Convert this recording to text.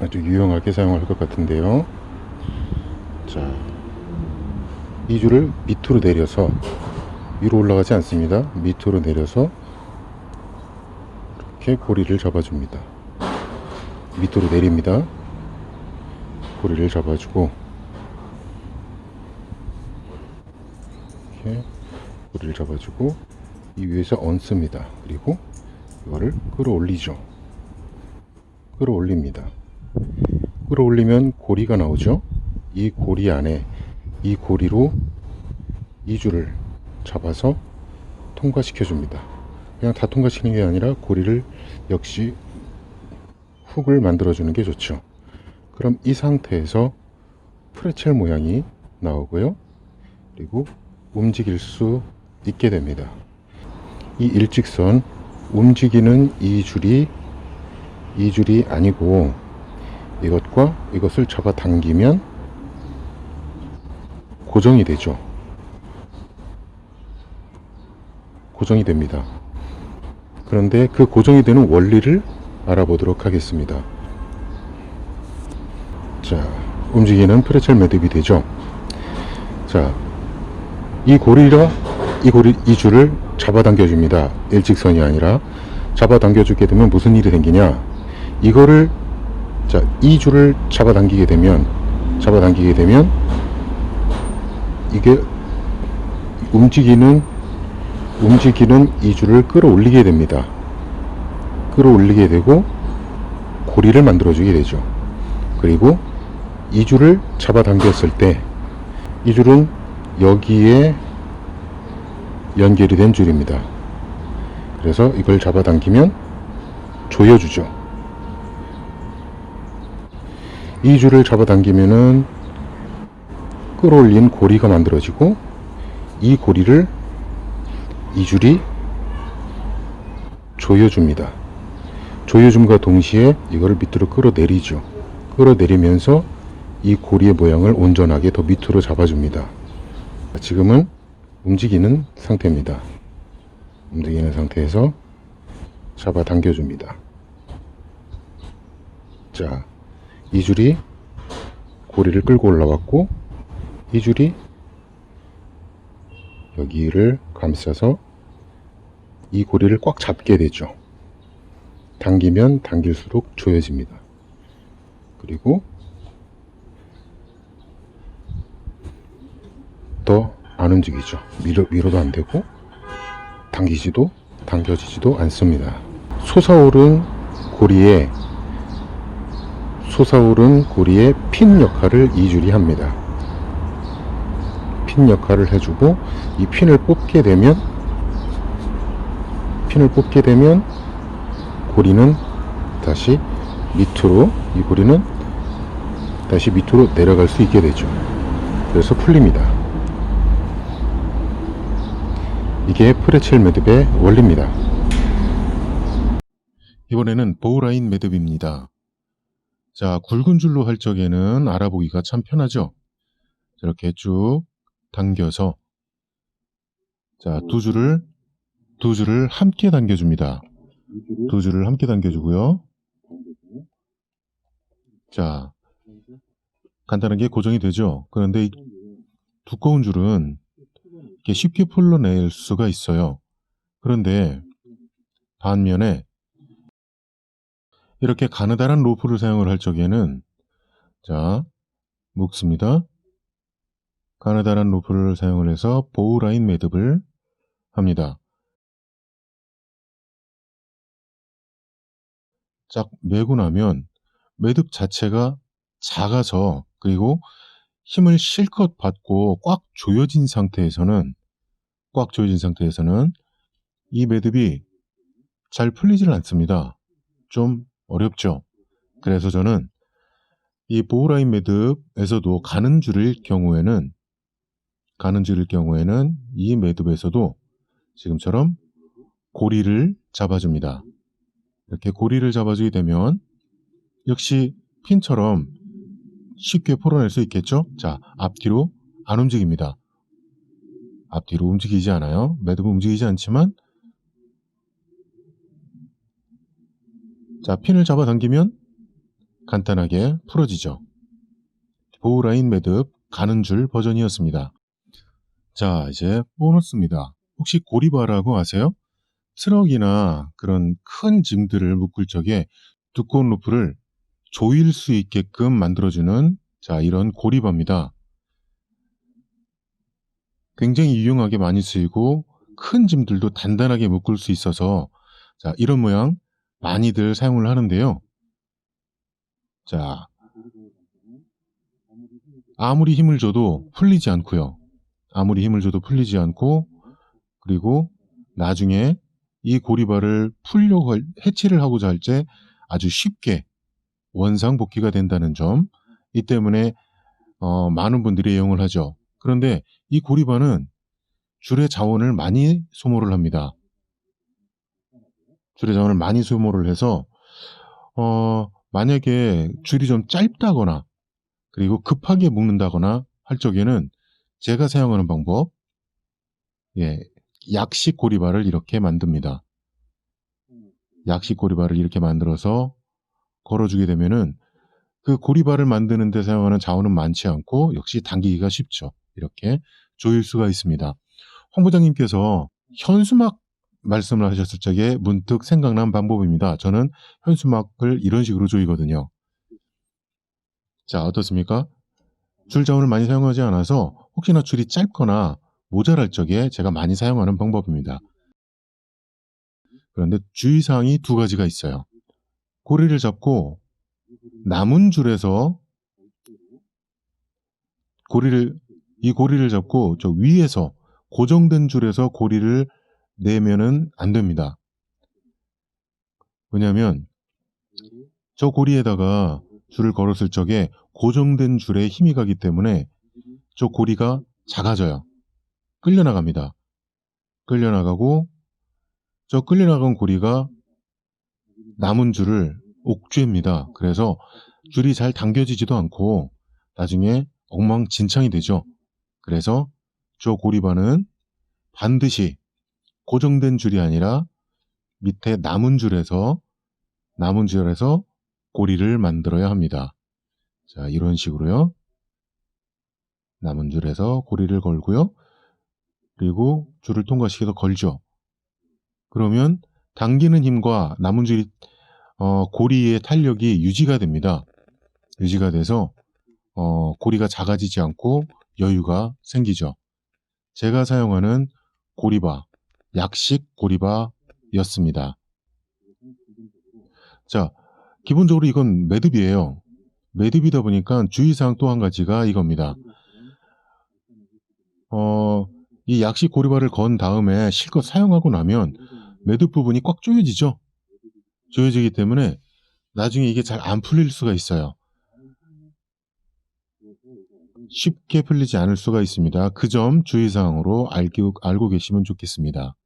아주 유용하게 사용할 것 같은데요. 자, 이 줄을 밑으로 내려서 위로 올라가지 않습니다. 밑으로 내려서 이렇게 고리를 잡아줍니다. 밑으로 내립니다. 고리를 잡아주고 이렇게 고리를 잡아주고 이 위에서 얹습니다. 그리고 이거를 끌어올리죠. 끌어올립니다. 끌어올리면 고리가 나오죠. 이 고리 안에 이 고리로 이 줄을 잡아서 통과시켜 줍니다. 그냥 다 통과시키는 게 아니라 고리를 역시 훅을 만들어 주는 게 좋죠. 그럼 이 상태에서 프레첼 모양이 나오고요. 그리고 움직일 수 있게 됩니다. 이 일직선 움직이는 이 줄이 아니고 이것과 이것을 잡아 당기면 고정이 되죠. 고정이 됩니다. 그런데 그 고정이 되는 원리를 알아보도록 하겠습니다. 자, 움직이는 프레첼 매듭이 되죠. 자, 이 줄을 잡아당겨 줍니다. 일직선이 아니라 잡아당겨 주게 되면 무슨 일이 생기냐? 이거를 이 줄을 잡아당기게 되면 이게 움직이는 이 줄을 끌어올리게 됩니다. 끌어올리게 되고 고리를 만들어 주게 되죠. 그리고 이 줄을 잡아당겼을 때 이 줄은 여기에 연결이 된 줄입니다. 그래서 이걸 잡아당기면 조여주죠. 이 줄을 잡아당기면은 끌어올린 고리가 만들어지고 이 고리를 이 줄이 조여줍니다. 조여줌과 동시에 이거를 밑으로 끌어내리죠. 끌어내리면서 이 고리의 모양을 온전하게 더 밑으로 잡아줍니다. 지금은 움직이는 상태입니다. 움직이는 상태에서 잡아 당겨줍니다. 자, 이 줄이 고리를 끌고 올라왔고 이 줄이 여기를 감싸서 이 고리를 꽉 잡게 되죠. 당기면 당길수록 조여집니다. 그리고 더 안 움직이죠. 밀어도 안 되고 당겨지지도 않습니다. 솟아오른 고리에 핀 역할을 이 줄이 합니다. 핀 역할을 해주고 이 핀을 뽑게 되면 고리는 다시 밑으로 내려갈 수 있게 되죠. 그래서 풀립니다. 이게 프레첼 매듭의 원리입니다. 이번에는 보우라인 매듭입니다. 자, 굵은 줄로 할 적에는 알아보기가 참 편하죠. 이렇게 쭉 당겨서 자, 두 줄을 함께 당겨줍니다. 두 줄을 함께 당겨주고요. 자, 간단하게 고정이 되죠. 그런데 이 두꺼운 줄은 이렇게 쉽게 풀러낼 수가 있어요. 그런데 반면에 이렇게 가느다란 로프를 사용을 할 적에는 자, 묶습니다. 가느다란 로프를 사용을 해서 보우라인 매듭을 합니다. 쫙 매고 나면 매듭 자체가 작아서 그리고 힘을 실컷 받고 꽉 조여진 상태에서는 이 매듭이 잘 풀리질 않습니다. 좀 어렵죠. 그래서 저는 이 보우라인 매듭에서도 가는 줄일 경우에는 이 매듭에서도 지금처럼 고리를 잡아줍니다. 이렇게 고리를 잡아주게 되면 역시 핀처럼 쉽게 풀어낼 수 있겠죠? 자, 앞뒤로 안 움직입니다. 앞뒤로 움직이지 않아요. 매듭은 움직이지 않지만 자, 핀을 잡아당기면 간단하게 풀어지죠. 보호라인 매듭 가는 줄 버전이었습니다. 자, 이제 보너스입니다. 혹시 고리바라고 아세요? 트럭이나 그런 큰 짐들을 묶을 적에 두꺼운 로프를 조일 수 있게끔 만들어주는 자, 이런 고리바입니다. 굉장히 유용하게 많이 쓰이고 큰 짐들도 단단하게 묶을 수 있어서 자, 이런 모양 많이들 사용을 하는데요. 자, 아무리 힘을 줘도 풀리지 않고요. 아무리 힘을 줘도 풀리지 않고 그리고 나중에 이 고리바를 풀려고 해체를 하고자 할 때 아주 쉽게 원상복귀가 된다는 점, 이 때문에 많은 분들이 애용을 하죠. 그런데 이 고리바는 줄의 자원을 많이 소모를 합니다. 줄의 자원을 많이 소모를 해서 만약에 줄이 좀 짧다거나 그리고 급하게 묶는다거나 할 적에는 제가 사용하는 방법, 예, 약식 고리바를 이렇게 만듭니다. 약식 고리바를 이렇게 만들어서 걸어주게 되면은 그 고리바를 만드는 데 사용하는 자원은 많지 않고 역시 당기기가 쉽죠. 이렇게 조일 수가 있습니다. 홍 부장님께서 현수막 말씀을 하셨을 적에 문득 생각난 방법입니다. 저는 현수막을 이런 식으로 조이거든요. 자, 어떻습니까? 줄 자원을 많이 사용하지 않아서 혹시나 줄이 짧거나 모자랄 적에 제가 많이 사용하는 방법입니다. 그런데 주의사항이 두 가지가 있어요. 고리를 잡고 남은 줄에서 이 고리를 잡고 저 위에서 고정된 줄에서 고리를 내면은 안 됩니다. 왜냐하면 저 고리에다가 줄을 걸었을 적에 고정된 줄에 힘이 가기 때문에 저 고리가 작아져요. 끌려나갑니다. 끌려나가고 저 끌려나간 고리가 남은 줄을 옥죄입니다. 그래서 줄이 잘 당겨지지도 않고 나중에 엉망진창이 되죠. 그래서 저 고리바는 반드시 고정된 줄이 아니라 밑에 남은 줄에서 고리를 만들어야 합니다. 자, 이런 식으로요. 남은 줄에서 고리를 걸고요. 그리고 줄을 통과시켜서 걸죠. 그러면 당기는 힘과 남은 줄이 고리의 탄력이 유지가 됩니다. 유지가 돼서 고리가 작아지지 않고 여유가 생기죠. 제가 사용하는 고리바, 약식 고리바였습니다. 자, 기본적으로 이건 매듭이에요. 매듭이다 보니까 주의사항 또 한 가지가 이겁니다. 이 약식 고리바를 건 다음에 실컷 사용하고 나면 매듭 부분이 꽉 조여지죠. 조여지기 때문에 나중에 이게 잘 안 풀릴 수가 있어요. 쉽게 풀리지 않을 수가 있습니다. 그 점 주의사항으로 알고 계시면 좋겠습니다.